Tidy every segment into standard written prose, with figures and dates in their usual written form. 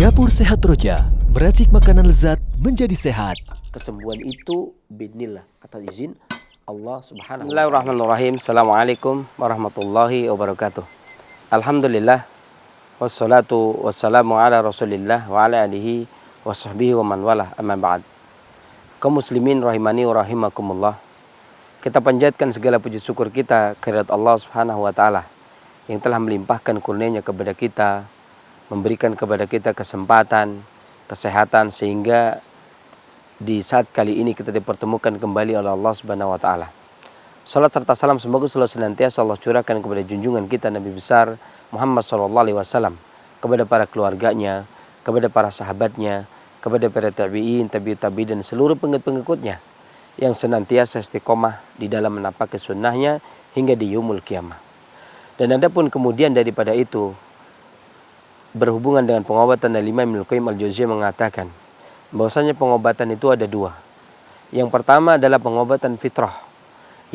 Dapur Sehat Roja, meracik makanan lezat menjadi sehat. Kesembuhan itu binillah, atas izin Allah Subhanahu wa ta'ala. Bismillahirrahmanirrahim. Assalamualaikum warahmatullahi wabarakatuh. Alhamdulillah, wassalatu wassalamu ala rasulillah wa ala alihi wa sahbihi wa man walah, amma ba'd. Kaum muslimin rahimani wa rahimakumullah, kita panjatkan segala puji syukur kita kehadirat Allah Subhanahu wa ta'ala yang telah melimpahkan kurnia-Nya kepada kita, memberikan kepada kita kesempatan, kesehatan, sehingga di saat kali ini kita dipertemukan kembali oleh Allah Subhanahu wa ta'ala. Salat serta salam semoga selalu senantiasa Allah curahkan kepada junjungan kita Nabi besar Muhammad SAW, kepada para keluarganya, kepada para sahabatnya, kepada para tabi'in, tabi'in dan seluruh pengikut-pengikutnya yang senantiasa istiqomah di dalam menapaki sunnahnya hingga di yaumul qiyamah. Dan adapun kemudian daripada itu, berhubungan dengan pengobatan dari Imam Ibnu Qayyim al-Jauziyah mengatakan bahwasanya pengobatan itu ada dua. Yang pertama adalah pengobatan fitrah,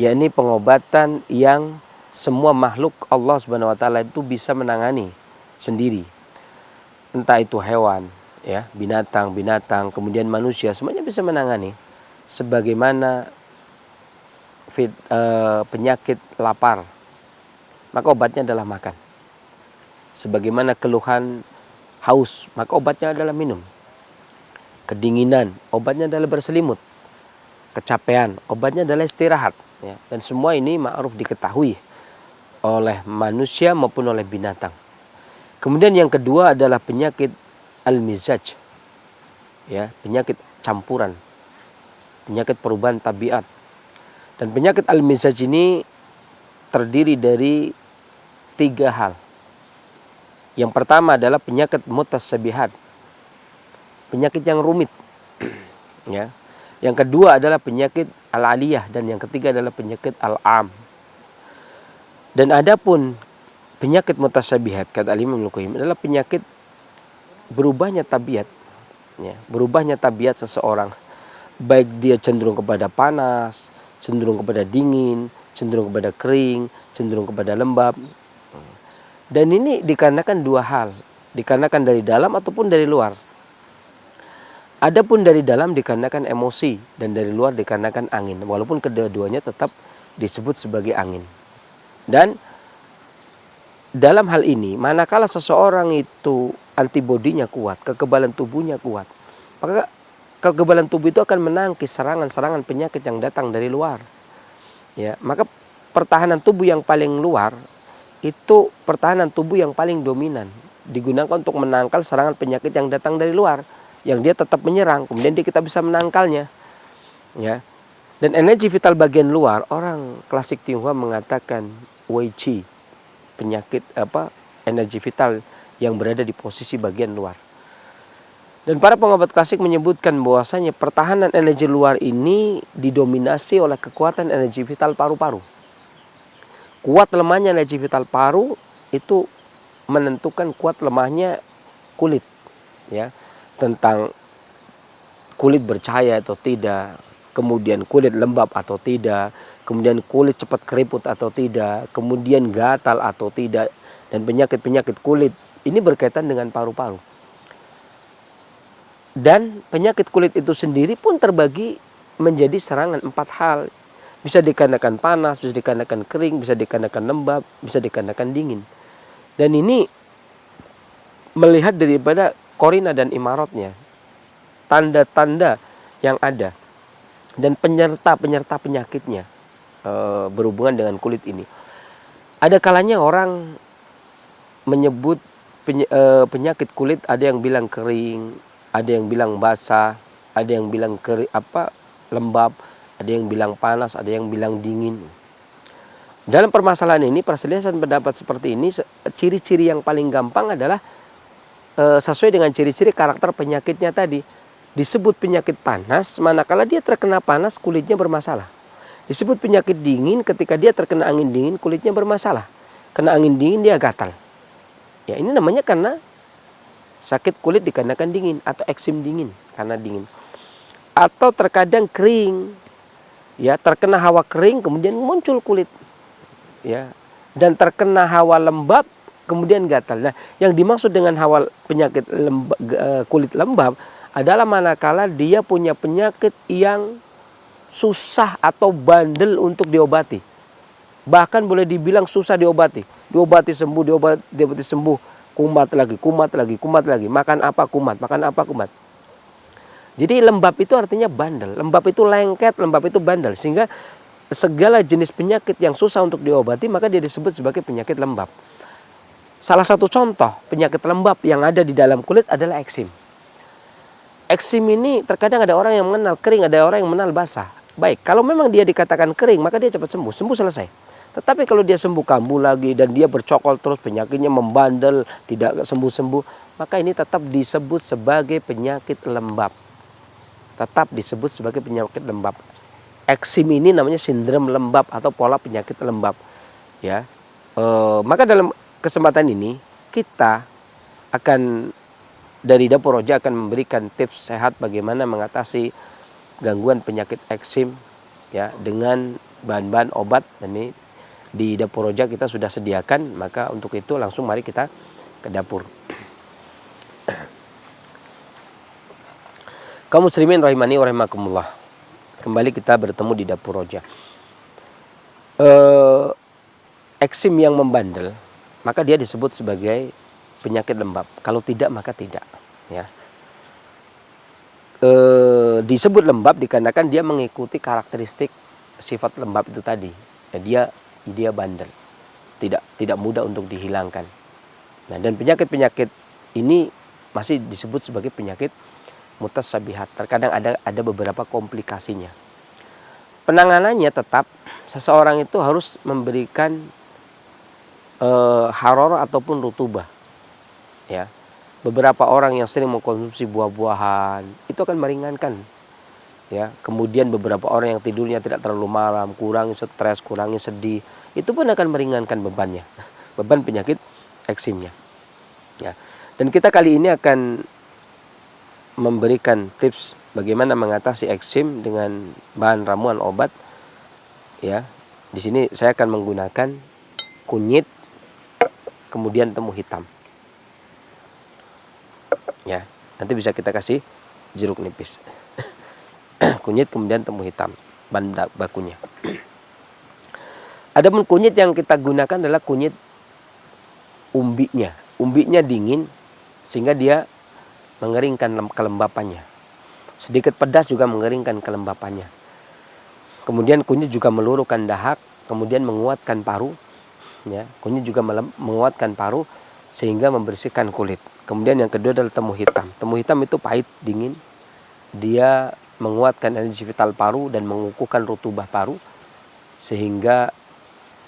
yakni pengobatan yang semua makhluk Allah Subhanahu wa taala itu bisa menangani sendiri. Entah itu hewan, ya, binatang, kemudian manusia, semuanya bisa menangani. Sebagaimana penyakit lapar, maka obatnya adalah makan. Sebagaimana keluhan haus, maka obatnya adalah minum. Kedinginan, obatnya adalah berselimut. Kecapean, obatnya adalah istirahat. Ya. Dan semua ini ma'ruf diketahui oleh manusia maupun oleh binatang. Kemudian yang kedua adalah penyakit al-mizaj, ya, penyakit campuran, penyakit perubahan tabiat. Dan penyakit al-mizaj ini terdiri dari 3 hal. Yang pertama adalah penyakit mutasyabihat, penyakit yang rumit. Ya. Yang kedua adalah penyakit al-aliyah, dan yang ketiga adalah penyakit al-am. Dan adapun penyakit mutasyabihat, kata Imam Ibnu Qayyim, adalah penyakit berubahnya tabiat. Ya, berubahnya tabiat seseorang, baik dia cenderung kepada panas, cenderung kepada dingin, cenderung kepada kering, cenderung kepada lembab. Dan ini dikarenakan 2 hal, dikarenakan dari dalam ataupun dari luar. Adapun dari dalam dikarenakan emosi, dan dari luar dikarenakan angin, walaupun kedua-duanya tetap disebut sebagai angin. Dan dalam hal ini, manakala seseorang itu antibodinya kuat, kekebalan tubuhnya kuat, maka kekebalan tubuh itu akan menangkis serangan-serangan penyakit yang datang dari luar. Ya, maka pertahanan tubuh yang paling luar itu pertahanan tubuh yang paling dominan, digunakan untuk menangkal serangan penyakit yang datang dari luar, yang dia tetap menyerang, kemudian kita bisa menangkalnya. Ya. Dan energi vital bagian luar, orang klasik Tionghoa mengatakan Wei Qi, penyakit energi vital yang berada di posisi bagian luar. Dan para pengobat klasik menyebutkan bahwasanya pertahanan energi luar ini didominasi oleh kekuatan energi vital paru-paru. Kuat lemahnya energi vital paru itu menentukan kuat lemahnya kulit, ya, tentang kulit bercahaya atau tidak, kemudian kulit lembab atau tidak, kemudian kulit cepat keriput atau tidak, kemudian gatal atau tidak, dan penyakit-penyakit kulit ini berkaitan dengan paru-paru. Dan penyakit kulit itu sendiri pun terbagi menjadi serangan 4 hal. Bisa dikarenakan panas, bisa dikarenakan kering, bisa dikarenakan lembab, bisa dikarenakan dingin. Dan ini melihat daripada korina dan imaratnya, tanda-tanda yang ada, dan penyerta penyakitnya berhubungan dengan kulit ini. Ada kalanya orang menyebut penyakit kulit, ada yang bilang kering, ada yang bilang basah, ada yang bilang lembab, ada yang bilang panas, ada yang bilang dingin. Dalam permasalahan ini, perselisihan pendapat seperti ini, ciri-ciri yang paling gampang adalah sesuai dengan ciri-ciri karakter penyakitnya tadi. Disebut penyakit panas, manakala dia terkena panas kulitnya bermasalah. Disebut penyakit dingin ketika dia terkena angin dingin kulitnya bermasalah. Kena angin dingin dia gatal. Ya, ini namanya karena sakit kulit dikarenakan dingin, atau eksim dingin karena dingin. Atau terkadang kering, ya, terkena hawa kering kemudian muncul kulit, ya, dan terkena hawa lembab kemudian gatal. Nah, yang dimaksud dengan penyakit kulit lembab adalah manakala dia punya penyakit yang susah atau bandel untuk diobati. Bahkan boleh dibilang susah diobati. Diobati sembuh, diobati sembuh, kumat lagi. Makan apa kumat, makan apa kumat. Jadi lembab itu artinya bandel. Lembab itu lengket, lembab itu bandel. Sehingga segala jenis penyakit yang susah untuk diobati maka dia disebut sebagai penyakit lembab. Salah satu contoh penyakit lembab yang ada di dalam kulit adalah eksim. Eksim ini terkadang ada orang yang mengenal kering, ada orang yang mengenal basah. Baik, kalau memang dia dikatakan kering maka dia cepat sembuh, selesai. Tetapi kalau dia sembuh kambuh lagi dan dia bercokol terus, penyakitnya membandel, tidak sembuh-sembuh, maka ini tetap disebut sebagai penyakit lembab. Tetap disebut sebagai penyakit lembab. Eksim ini namanya sindrom lembab atau pola penyakit lembab, ya. Maka dalam kesempatan ini kita akan dari Dapur Roja akan memberikan tips sehat bagaimana mengatasi gangguan penyakit eksim, ya, dengan bahan-bahan obat. Dan ini di Dapur Roja kita sudah sediakan, maka untuk itu langsung mari kita ke dapur. Kaum muslimin rahimani wa rahimakumullah. Kembali kita bertemu di Dapur Roja. Eksim yang membandel, maka dia disebut sebagai penyakit lembab. Kalau tidak, maka tidak. Ya. Disebut lembab dikarenakan dia mengikuti karakteristik sifat lembab itu tadi. Ya, dia bandel, tidak mudah untuk dihilangkan. Nah, dan penyakit-penyakit ini masih disebut sebagai penyakit mutasyabihat. Terkadang ada beberapa komplikasinya. Penanganannya tetap seseorang itu harus memberikan harorah ataupun rutubah. Ya. Beberapa orang yang sering mengkonsumsi buah-buahan itu akan meringankan. Ya. Kemudian beberapa orang yang tidurnya tidak terlalu malam, kurangi stres, kurangi sedih, itu pun akan meringankan bebannya. Beban penyakit eksimnya. Ya. Dan kita kali ini akan memberikan tips bagaimana mengatasi eksim dengan bahan ramuan obat. Ya, di sini saya akan menggunakan kunyit, kemudian temu hitam. Ya, nanti bisa kita kasih jeruk nipis. Kunyit kemudian temu hitam, bahan bakunya. Adapun kunyit yang kita gunakan adalah kunyit umbinya. Umbinya dingin sehingga dia mengeringkan kelembapannya. Sedikit pedas juga mengeringkan kelembapannya. Kemudian kunyit juga meluruhkan dahak, kemudian menguatkan paru. Ya, kunyit juga menguatkan paru sehingga membersihkan kulit. Kemudian yang kedua adalah temu hitam. Temu hitam itu pahit, dingin. Dia menguatkan energi vital paru dan mengukuhkan rutubah paru sehingga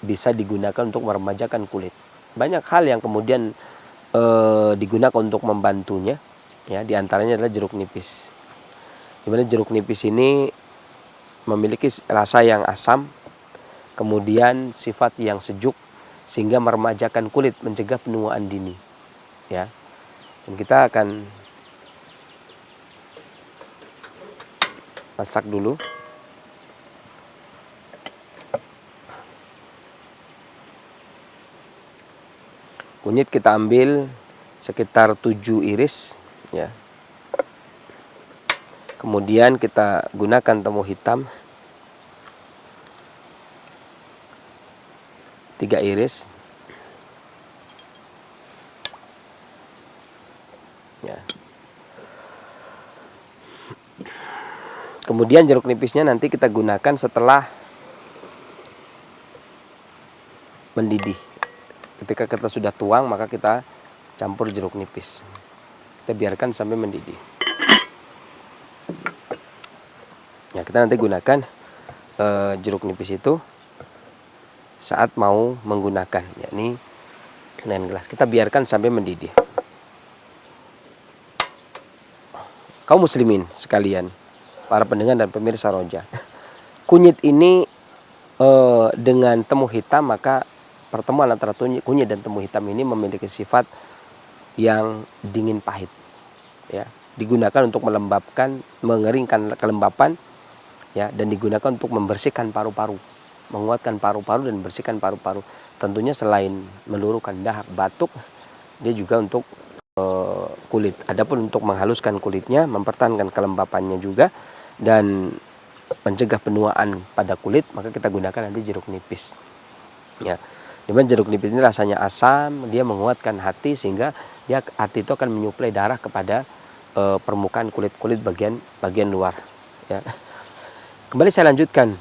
bisa digunakan untuk meremajakan kulit. Banyak hal yang kemudian digunakan untuk membantunya. Ya, di antaranya adalah jeruk nipis. Dimana jeruk nipis ini memiliki rasa yang asam, kemudian sifat yang sejuk sehingga meremajakan kulit, mencegah penuaan dini. Ya. Dan kita akan masak dulu. Kunyit kita ambil sekitar 7 iris, ya. Kemudian kita gunakan temu hitam 3 iris. Ya. Kemudian jeruk nipisnya nanti kita gunakan setelah mendidih. Ketika kita sudah tuang, maka kita campur jeruk nipis. Kita biarkan sampai mendidih. Ya, kita nanti gunakan jeruk nipis itu saat mau menggunakan, yakni dengan gelas. Kita biarkan sampai mendidih. Kaum muslimin sekalian, para pendengar dan pemirsa Roja, kunyit ini dengan temu hitam, maka pertemuan antara kunyit dan temu hitam ini memiliki sifat yang dingin pahit. Ya, digunakan untuk melembabkan, mengeringkan kelembapan, ya, dan digunakan untuk membersihkan paru-paru. menguatkan paru-paru dan membersihkan paru-paru. Tentunya selain meluruhkan dahak, batuk, dia juga untuk kulit. Adapun untuk menghaluskan kulitnya, mempertahankan kelembapannya juga, dan mencegah penuaan pada kulit, maka kita gunakan nanti jeruk nipis. Ya, dimana jeruk nipis ini rasanya asam, dia menguatkan hati sehingga hati itu akan menyuplai darah kepada permukaan kulit bagian luar. Ya. Kembali saya lanjutkan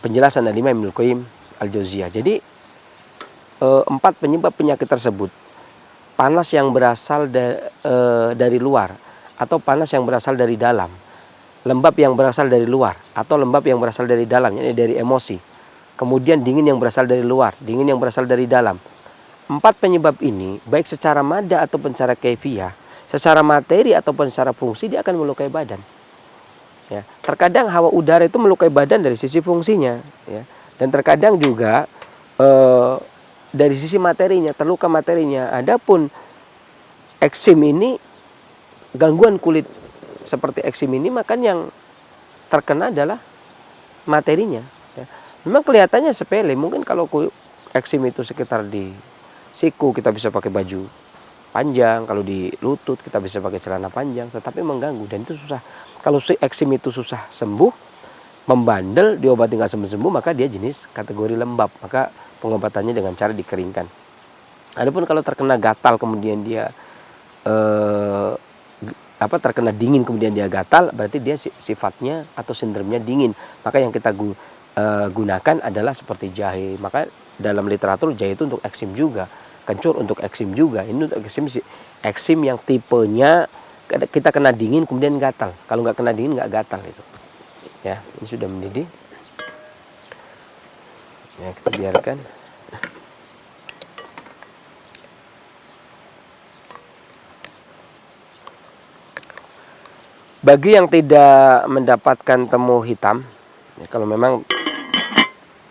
penjelasan dari Imam Ibnu Qayyim Al-Jauziyah. Jadi 4 penyebab penyakit tersebut, panas yang berasal dari luar atau panas yang berasal dari dalam, lembab yang berasal dari luar atau lembab yang berasal dari dalam, yakni dari emosi, kemudian dingin yang berasal dari luar, dingin yang berasal dari dalam. 4 penyebab ini baik secara mada ataupun secara kaifiyah, secara materi ataupun secara fungsi, dia akan melukai badan. Ya, terkadang hawa udara itu melukai badan dari sisi fungsinya, ya, dan terkadang juga dari sisi materinya, terluka materinya. Adapun eksim ini, gangguan kulit seperti eksim ini, maka yang terkena adalah materinya. Ya. Memang kelihatannya sepele, mungkin kalau eksim itu sekitar di siku kita bisa pakai baju panjang, kalau di lutut kita bisa pakai celana panjang, tetapi mengganggu dan itu susah. Kalau si eksim itu susah sembuh, membandel, diobati nggak sembuh-sembuh, maka dia jenis kategori lembab, maka pengobatannya dengan cara dikeringkan. Adapun kalau terkena gatal kemudian dia terkena dingin kemudian dia gatal, berarti dia sifatnya atau sindromnya dingin. Maka yang kita gunakan adalah seperti jahe. Maka dalam literatur jahe itu untuk eksim juga, kencur untuk eksim juga. Ini untuk eksim yang tipenya kita kena dingin kemudian gatal. Kalau nggak kena dingin nggak gatal itu. Ya, ini sudah mendidih. Ya, kita biarkan. Bagi yang tidak mendapatkan temu hitam, ya, kalau memang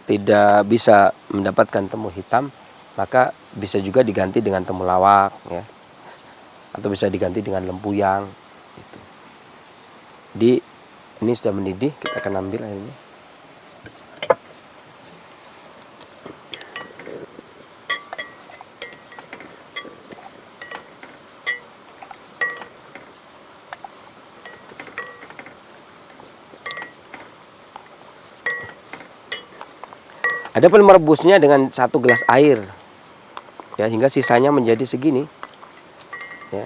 tidak bisa mendapatkan temu hitam, maka bisa juga diganti dengan temulawak, ya, atau bisa diganti dengan lempuyang. Gitu. Ini sudah mendidih, kita akan ambil airnya. Adapun merebusnya dengan 1 gelas air, ya, hingga sisanya menjadi segini, ya.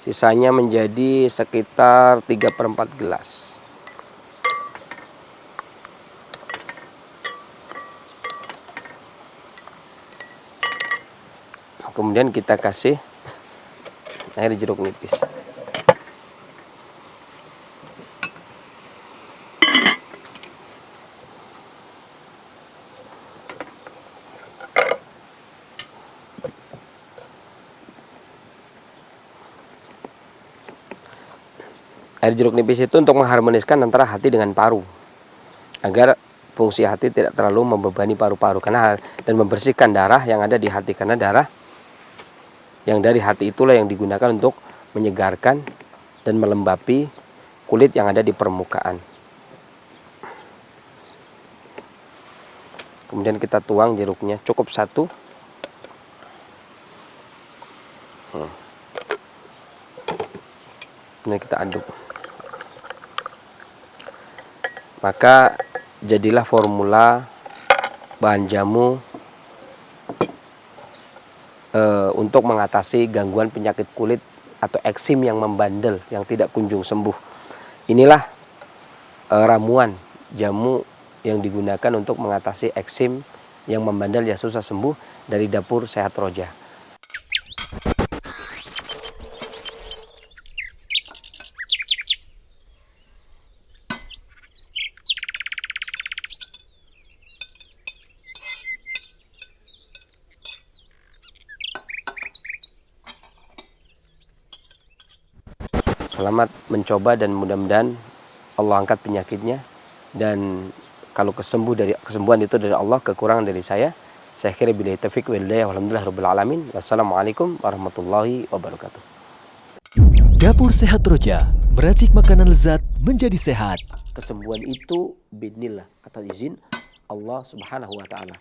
Sisanya menjadi sekitar 3/4 gelas. Kemudian kita kasih air jeruk nipis. Air jeruk nipis itu untuk mengharmoniskan antara hati dengan paru, agar fungsi hati tidak terlalu membebani paru-paru dan membersihkan darah yang ada di hati, karena darah yang dari hati itulah yang digunakan untuk menyegarkan dan melembapi kulit yang ada di permukaan. Kemudian kita tuang jeruknya, cukup 1. Kemudian kita aduk. Maka jadilah formula bahan jamu untuk mengatasi gangguan penyakit kulit atau eksim yang membandel, yang tidak kunjung sembuh. Inilah ramuan jamu yang digunakan untuk mengatasi eksim yang membandel yang susah sembuh dari dapur Sehat Roja. Selamat mencoba dan mudah-mudahan Allah angkat penyakitnya, dan kalau kesembuhan itu dari Allah, kekurangan dari saya kira billahi taufiq wal hidayah, walhamdulillah rabbil alamin. Wassalamualaikum warahmatullahi wabarakatuh. Dapur Sehat Roja, meracik makanan lezat menjadi sehat. Kesembuhan itu biidznillah, atas izin Allah Subhanahu wa taala.